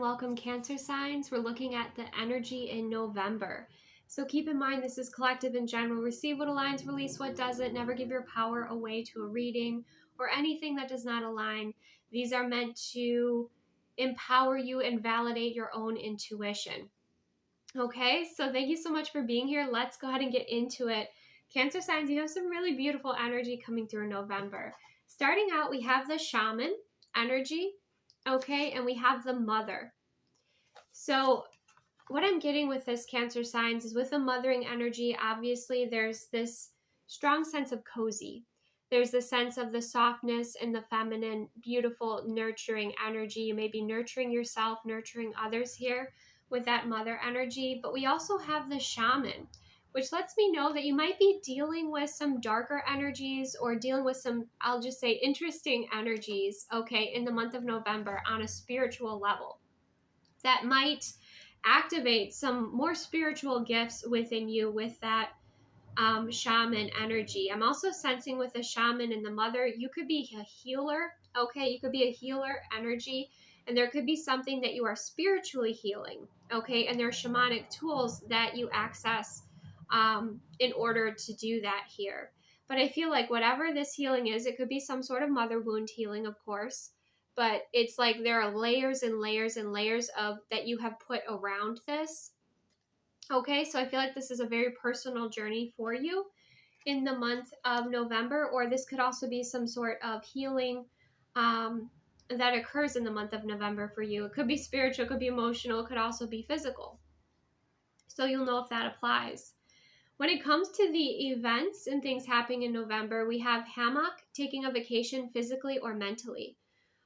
welcome Cancer signs. We're looking at the energy in November. So keep in mind this is collective in general. Receive what aligns, release what doesn't. Never give your power away to a reading or anything that does not align. These are meant to empower you and validate your own intuition. Okay, so thank you so much for being here. Let's go ahead and get into it. Cancer signs, you have some really beautiful energy coming through in November. Starting out, we have the shaman energy, okay, and we have the mother. So what I'm getting with this Cancer signs is with the mothering energy, obviously there's this strong sense of cozy. There's the sense of the softness and the feminine, beautiful, nurturing energy. You may be nurturing yourself, nurturing others here with that mother energy. But we also have the shaman, which lets me know that you might be dealing with some darker energies or dealing with some, I'll just say, interesting energies, okay, in the month of November on a spiritual level that might activate some more spiritual gifts within you with that shaman energy. I'm also sensing with the shaman and the mother, you could be a healer, okay? You could be a healer energy, and there could be something that you are spiritually healing, okay? And there are shamanic tools that you access in order to do that here. But I feel like whatever this healing is, it could be some sort of mother wound healing, of course, but it's like there are layers and layers and layers of that you have put around this. Okay, so I feel like this is a very personal journey for you in the month of November, or this could also be some sort of healing that occurs in the month of November for you. It could be spiritual, it could be emotional, it could also be physical. So you'll know if that applies. When it comes to the events and things happening in November, we have hammock, taking a vacation physically or mentally.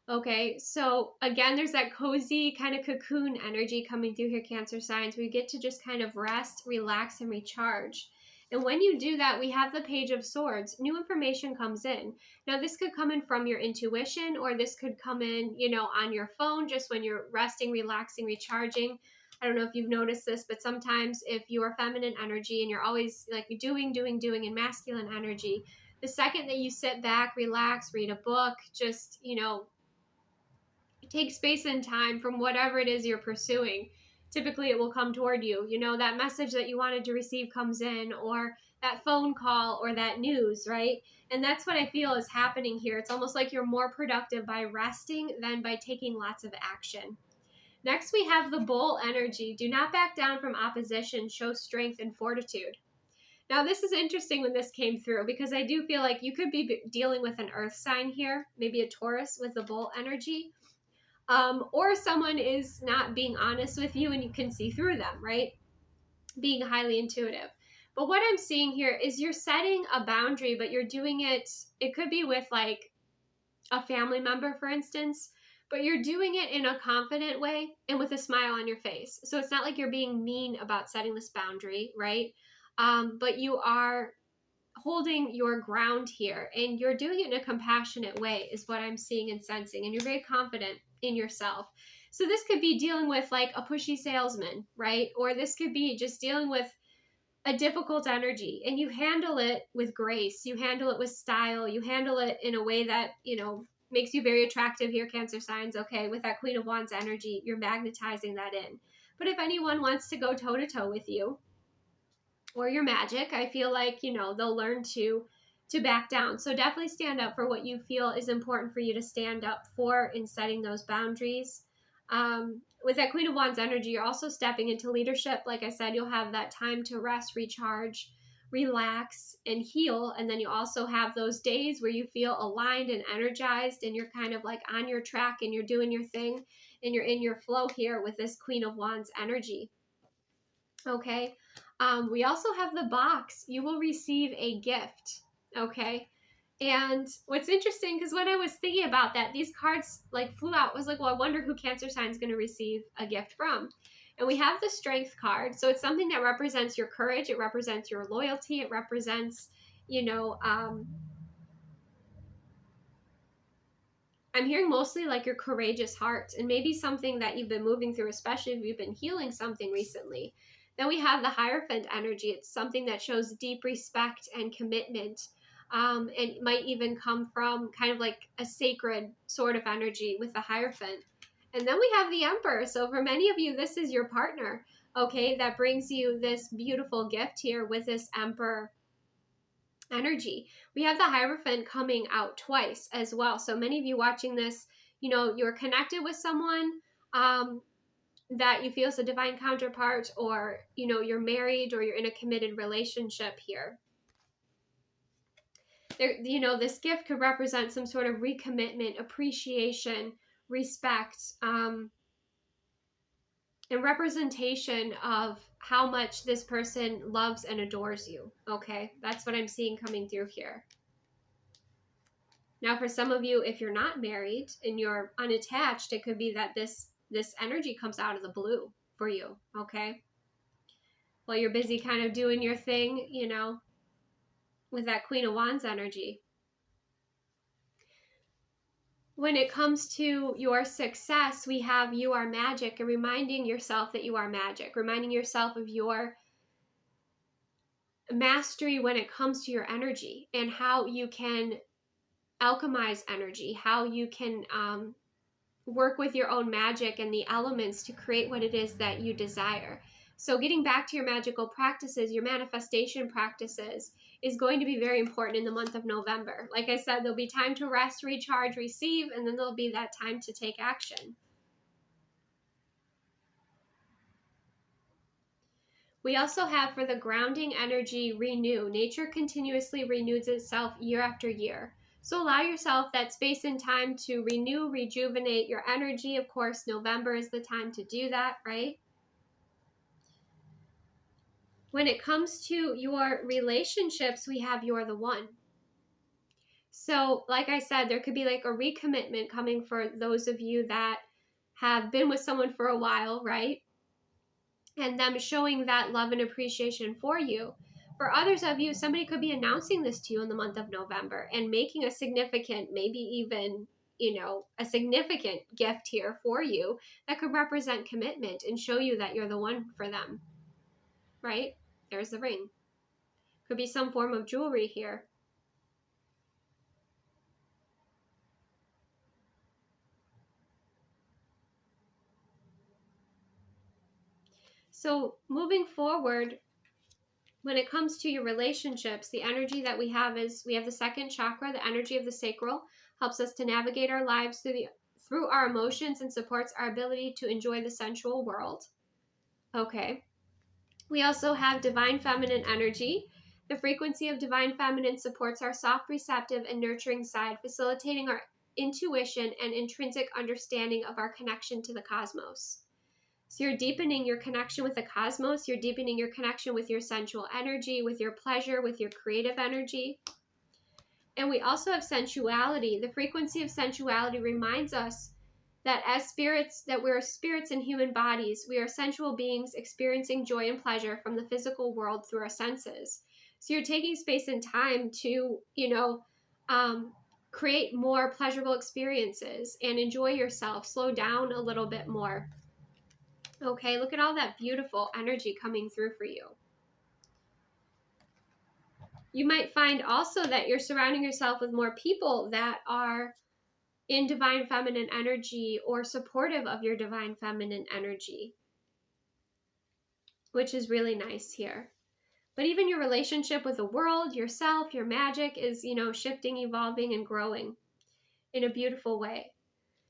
Okay, so again, there's that cozy kind of cocoon energy coming through here, Cancer signs, where you get to just kind of rest, relax, and recharge. And when you do that, we have the Page of Swords. New information comes in. Now, this could come in from your intuition, or this could come in, on your phone, just when you're resting, relaxing, recharging. I don't know if you've noticed this, but sometimes if you are feminine energy and you're always like doing, in masculine energy, the second that you sit back, relax, read a book, just, take space and time from whatever it is you're pursuing, typically it will come toward you. That message that you wanted to receive comes in, or that phone call, or that news, right? And that's what I feel is happening here. It's almost like you're more productive by resting than by taking lots of action. Next, we have the bull energy. Do not back down from opposition. Show strength and fortitude. Now, this is interesting when this came through, because I do feel like you could be dealing with an earth sign here, maybe a Taurus with the bull energy. Or someone is not being honest with you and you can see through them, right? Being highly intuitive. But what I'm seeing here is you're setting a boundary, but you're doing it could be with like a family member, for instance, but you're doing it in a confident way and with a smile on your face. So it's not like you're being mean about setting this boundary, right? But you are holding your ground here, and you're doing it in a compassionate way is what I'm seeing and sensing, and you're very confident in yourself. So this could be dealing with like a pushy salesman, right? Or this could be just dealing with a difficult energy, and you handle it with grace, you handle it with style, you handle it in a way that, makes you very attractive here, Cancer signs, okay? With that Queen of Wands energy, you're magnetizing that in. But if anyone wants to go toe-to-toe with you, or your magic, I feel like, they'll learn to back down. So definitely stand up for what you feel is important for you to stand up for in setting those boundaries. With that Queen of Wands energy, you're also stepping into leadership. Like I said, you'll have that time to rest, recharge, relax, and heal. And then you also have those days where you feel aligned and energized, and you're kind of like on your track and you're doing your thing and you're in your flow here with this Queen of Wands energy. Okay. We also have the box. You will receive a gift. Okay. And what's interesting, because when I was thinking about that, these cards like flew out. I was like, well, I wonder who Cancer sign is going to receive a gift from. And we have the Strength card. So it's something that represents your courage. It represents your loyalty. It represents, I'm hearing mostly like your courageous heart, and maybe something that you've been moving through, especially if you've been healing something recently. Then we have the Hierophant energy. It's something that shows deep respect and commitment. And might even come from kind of like a sacred sort of energy with the Hierophant. And then we have the Emperor. So for many of you, this is your partner, okay, that brings you this beautiful gift here with this Emperor energy. We have the Hierophant coming out twice as well. So many of you watching this, you know, you're connected with someone that you feel is a divine counterpart, or, you know, you're married or you're in a committed relationship here. There, you know, this gift could represent some sort of recommitment, appreciation, respect, and representation of how much this person loves and adores you. Okay, that's what I'm seeing coming through here. Now, for some of you, if you're not married and you're unattached, it could be that this energy comes out of the blue for you, okay? While you're busy kind of doing your thing, you know, with that Queen of Wands energy. When it comes to your success, we have you are magic, and reminding yourself that you are magic, reminding yourself of your mastery when it comes to your energy and how you can alchemize energy, how you can work with your own magic and the elements to create what it is that you desire. So getting back to your magical practices, your manifestation practices, is going to be very important in the month of November. Like I said, there'll be time to rest, recharge, receive, and then there'll be that time to take action. We also have, for the grounding energy, renew. Nature continuously renews itself year after year. So allow yourself that space and time to renew, rejuvenate your energy. Of course, November is the time to do that, right? When it comes to your relationships, we have you're the one. So like I said, there could be like a recommitment coming for those of you that have been with someone for a while, right? And them showing that love and appreciation for you. For others of you, somebody could be announcing this to you in the month of November and making a significant, maybe even, you know, a significant gift here for you that could represent commitment and show you that you're the one for them, right? There's the ring. Could be some form of jewelry here. So moving forward, when it comes to your relationships, the energy that we have is, we have the second chakra, the energy of the sacral, helps us to navigate our lives through our emotions and supports our ability to enjoy the sensual world. Okay. We also have divine feminine energy. The frequency of divine feminine supports our soft, receptive, and nurturing side, facilitating our intuition and intrinsic understanding of our connection to the cosmos. So you're deepening your connection with the cosmos, you're deepening your connection with your sensual energy, with your pleasure, with your creative energy. And we also have sensuality. The frequency of sensuality reminds us that as spirits, that we're spirits in human bodies, we are sensual beings experiencing joy and pleasure from the physical world through our senses. So you're taking space and time to, you know, create more pleasurable experiences and enjoy yourself, slow down a little bit more. Okay, look at all that beautiful energy coming through for you. You might find also that you're surrounding yourself with more people that are in divine feminine energy or supportive of your divine feminine energy, which is really nice here. But even your relationship with the world, yourself, your magic is, you know, shifting, evolving, and growing in a beautiful way.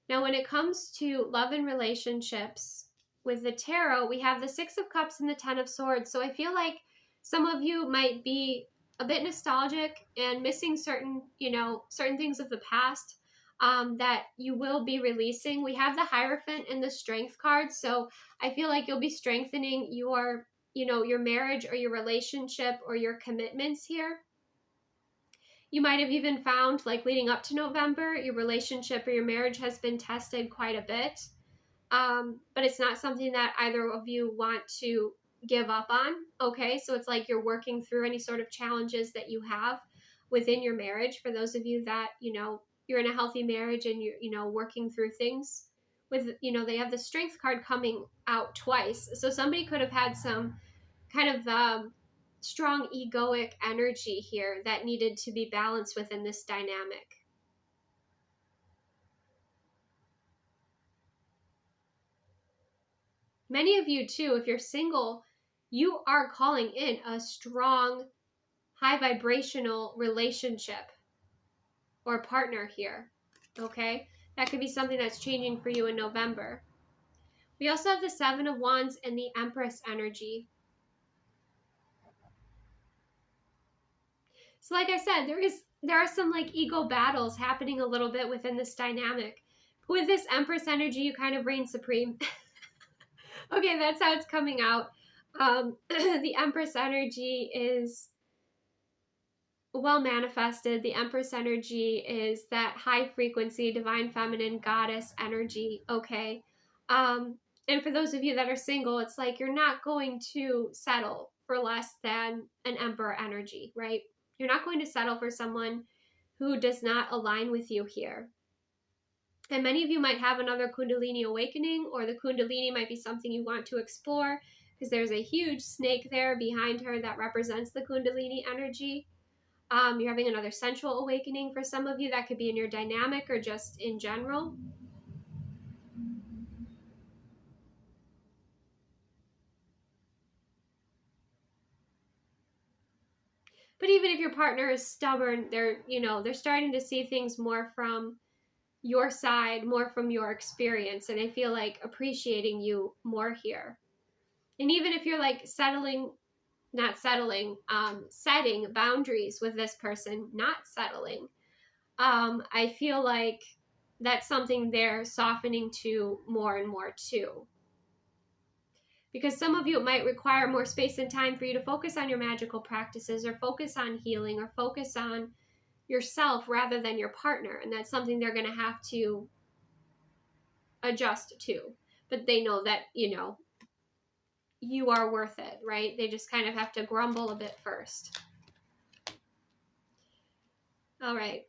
Now, when it comes to love and relationships, with the tarot, we have the Six of Cups and the Ten of Swords. So I feel like some of you might be a bit nostalgic and missing certain things of the past that you will be releasing. We have the Hierophant and the Strength card. So I feel like you'll be strengthening your, your marriage or your relationship or your commitments here. You might have even found, like, leading up to November, your relationship or your marriage has been tested quite a bit. But it's not something that either of you want to give up on. Okay, so it's like you're working through any sort of challenges that you have within your marriage. For those of you that, you're in a healthy marriage and you're, working through things with, they have the Strength card coming out twice. So somebody could have had some kind of strong egoic energy here that needed to be balanced within this dynamic. Many of you too, if you're single, you are calling in a strong, high vibrational relationship or partner here, okay? That could be something that's changing for you in November. We also have the Seven of Wands and the Empress energy. So like I said, there are some like ego battles happening a little bit within this dynamic. With this Empress energy, you kind of reign supreme. Okay, that's how it's coming out. The Empress energy is well manifested. The Empress energy is that high frequency, divine feminine goddess energy, okay? And for those of you that are single, it's like you're not going to settle for less than an Emperor energy, right? You're not going to settle for someone who does not align with you here. And many of you might have another Kundalini awakening, or the Kundalini might be something you want to explore because there's a huge snake there behind her that represents the Kundalini energy. You're having another sensual awakening for some of you. That could be in your dynamic or just in general. But even if your partner is stubborn, they're starting to see things more from your side, more from your experience, and I feel like appreciating you more here. And even if you're like setting boundaries with this person, not settling, I feel like that's something they're softening to more and more too. Because some of you, it might require more space and time for you to focus on your magical practices or focus on healing or focus on yourself rather than your partner. And that's something they're going to have to adjust to. But they know that, you are worth it, right? They just kind of have to grumble a bit first. All right.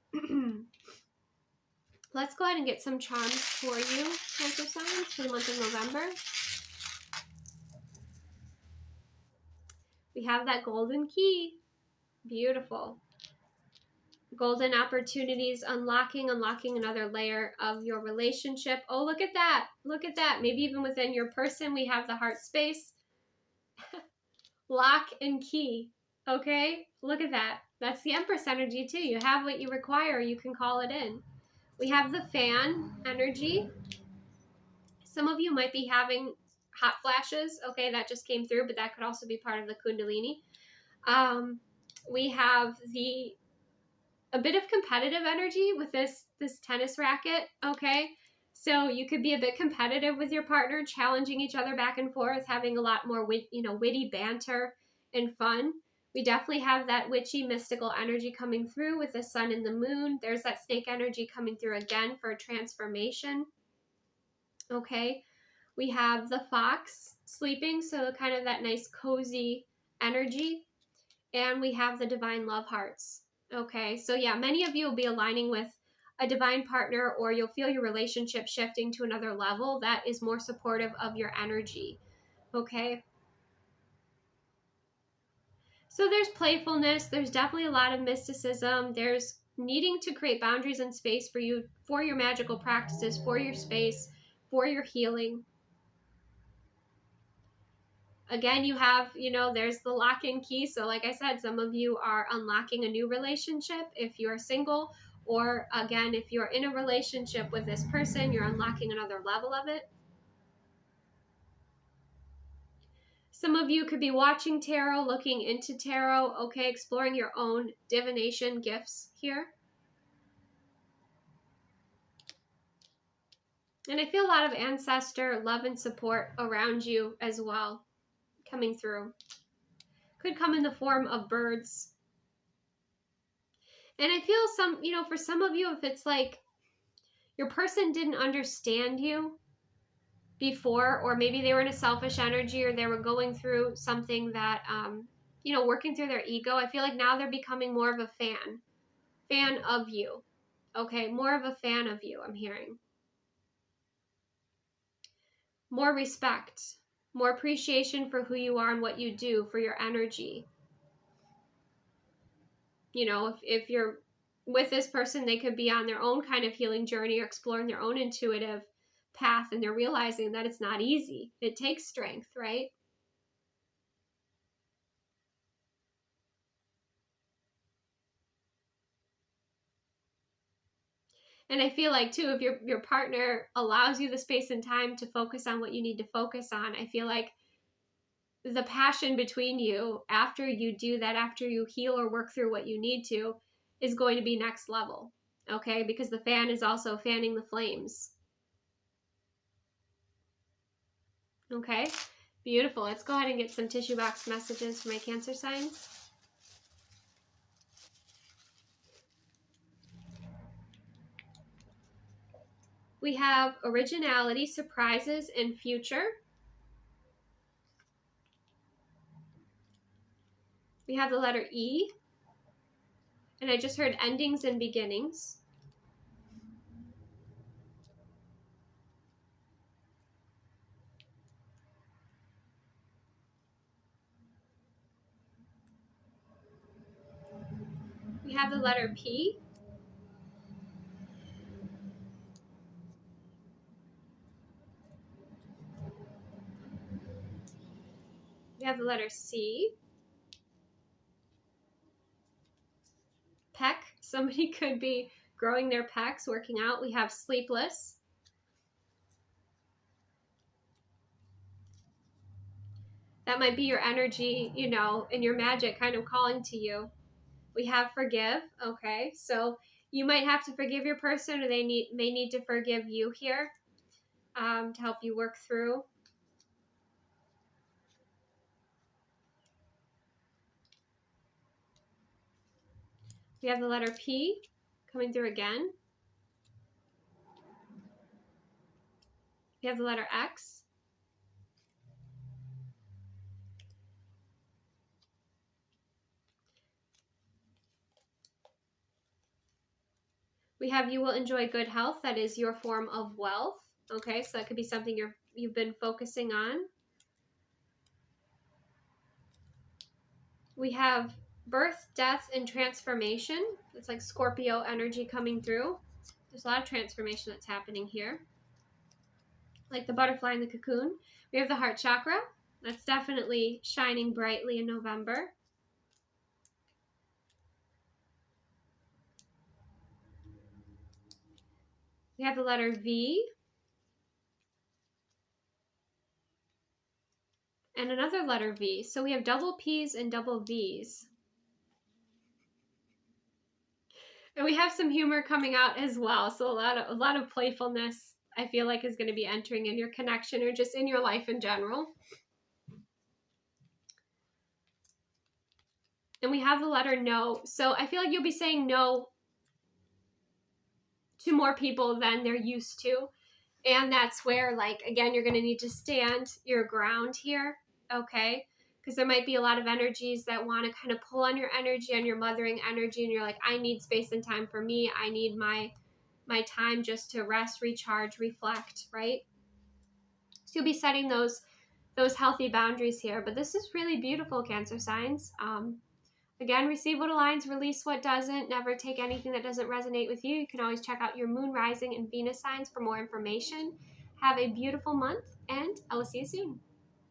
Let's go ahead and get some charms for you, Cancer signs, for the month of November. We have that golden key. Beautiful. Golden opportunities, unlocking another layer of your relationship. Oh, look at that. Look at that. Maybe even within your person, we have the heart space. Lock and key. Okay, look at that. That's the Empress energy too. You have what you require. You can call it in. We have the fan energy. Some of you might be having hot flashes. Okay, that just came through, but that could also be part of the Kundalini. We have a bit of competitive energy with this tennis racket. Okay, so you could be a bit competitive with your partner, challenging each other back and forth, having a lot more witty banter and fun. We definitely have that witchy, mystical energy coming through with the sun and the moon. There's that snake energy coming through again for a transformation. Okay, we have the fox sleeping, so kind of that nice cozy energy. And we have the divine love hearts. Okay, so yeah, many of you will be aligning with a divine partner, or you'll feel your relationship shifting to another level that is more supportive of your energy. Okay, so there's playfulness, there's definitely a lot of mysticism, there's needing to create boundaries and space for you, for your magical practices, for your space, for your healing. Again, you have, there's the lock and key. So like I said, some of you are unlocking a new relationship if you're single, or again, if you're in a relationship with this person, you're unlocking another level of it. Some of you could be watching tarot, looking into tarot, okay, exploring your own divination gifts here. And I feel a lot of ancestor love and support around you as well, coming through. Could come in the form of birds. And I feel for some of you, if it's like your person didn't understand you before, or maybe they were in a selfish energy, or they were going through something that, working through their ego, I feel like now they're becoming more of a fan of you. Okay, more of a fan of you, I'm hearing. More respect, more appreciation for who you are and what you do, for your energy. If you're with this person, they could be on their own kind of healing journey or exploring their own intuitive path, and they're realizing that it's not easy. It takes strength, right? And I feel like too, if your partner allows you the space and time to focus on what you need to focus on, I feel like the passion between you after you do that, after you heal or work through what you need to, is going to be next level. Okay, because the fan is also fanning the flames. Okay, beautiful. Let's go ahead and get some tissue box messages for my Cancer signs. We have originality, surprises, and future. We have the letter E, and I just heard endings and beginnings. We have the letter P. We have the letter C. Pec. Somebody could be growing their pecs, working out. We have sleepless. That might be your energy, you know, and your magic kind of calling to you. We have forgive. Okay, so you might have to forgive your person, or they may need to forgive you here to help you work through. We have the letter P coming through again. We have the letter X. We have you will enjoy good health. That is your form of wealth. Okay, so that could be something you've been focusing on. We have birth, death, and transformation. It's like Scorpio energy coming through. There's a lot of transformation that's happening here. Like the butterfly in the cocoon. We have the heart chakra. That's definitely shining brightly in November. We have the letter V. And another letter V. So we have double P's and double V's. And we have some humor coming out as well. So a lot of playfulness, I feel like, is going to be entering in your connection or just in your life in general. And we have the letter no. So I feel like you'll be saying no to more people than they're used to. And that's where, like, again, you're going to need to stand your ground here, okay? Because there might be a lot of energies that want to kind of pull on your energy, on your mothering energy, and you're like, I need space and time for me. I need my time just to rest, recharge, reflect, right? So you'll be setting those healthy boundaries here. But this is really beautiful, Cancer signs. Again, receive what aligns, release what doesn't. Never take anything that doesn't resonate with you. You can always check out your moon, rising, and Venus signs for more information. Have a beautiful month, and I will see you soon.